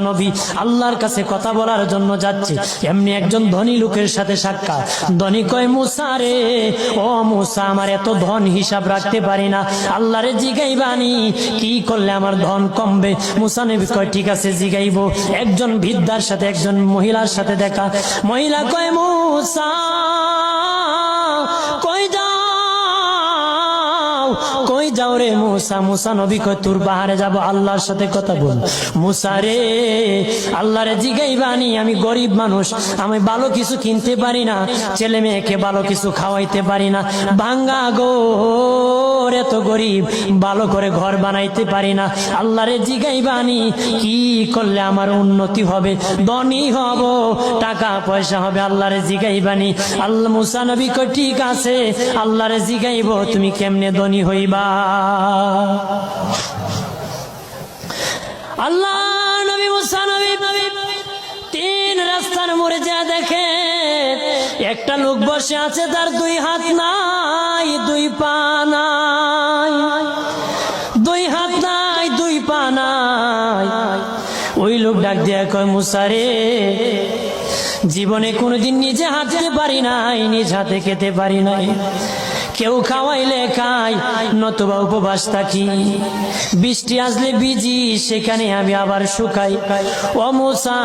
নবী আল্লাহর কাছে কথা বলার জন্য যাচ্ছে, এমনি একজন ধনী লোকের সাথে সাক্ষাৎ। ধনী কয়, মুসা রে, ও মুসা, আমার এত ধন হিসাব রাখতে পারি না, আল্লাহরে জিগাইবানি কি করলে আমার ধন কমবে? মুসা নবী কয়, ঠিক আছে জিগাইব। একজন বৃদ্ধার সাথে একজন মহিলার সাথে দেখা। মহিলা কয়, মুসা কই যাও রে মুসা? মুসা নবী কয়, তোর বাহারে যাব, আল্লাহর সাথে কথা বল। মুসা রে, আল্লাহরে জিগাইবানি, আমি গরিব মানুষ, আমি ভালো কিছু কিনতে পারি না, ছেলে মেয়েকে ভালো কিছু খাওয়াইতে পারি না, ভাঙ্গা গোর, এত গরিব, ভালো করে ঘর বানাইতে পারি না, আল্লাহরে জিগাইবানি কি করলে আমার উন্নতি হবে, ধনী হব, টাকা পয়সা হবে, আল্লাহরে জিগাইবানি। আল্লাহ মুসা নবী কয়, ঠিক আছে, আল্লাহরে জিগাইব, তুমি কেমনে ধনী হইবা? আল্লাহ নবী মুসা নবী তিন রাস্তার মোড়ে যা দেখে একটা লোক বসে আছে, তার দুই হাত নাই, দুই পা নাই, দুই হাত নাই, দুই পা নাই। ওই লোক ডাক দিয়া কয়, মুসা রে, জীবনে কোনোদিন নিজে হাঁটতে পারি নাই, নিজ হাতে খেতে পারি নাই, কেউ খাওয়াইলে খাই, নতুবা উপবাস থাকি, বৃষ্টি আসলে ভিজি, সেখানে আমি আবার শুকাই। ও মুসা,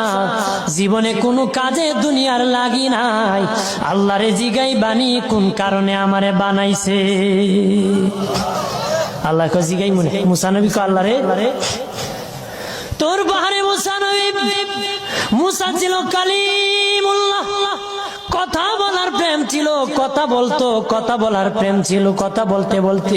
জীবনে কোনো কাজে দুনিয়ার লাগি নাই, আল্লাহরে জিগাইবানি কোন কারণে আমারে বানাইছে? আল্লাহ কয়, জিগাই মনে। মুসা নবী কয়, আল্লাহরে, তোর বাহারে মুসা নবী, মুসা ছিল কালিমুল্লাহ, কথা বলার প্রেম ছিল, কথা বলতো, কথা বলার প্রেম ছিল, কথা বলতে বলতে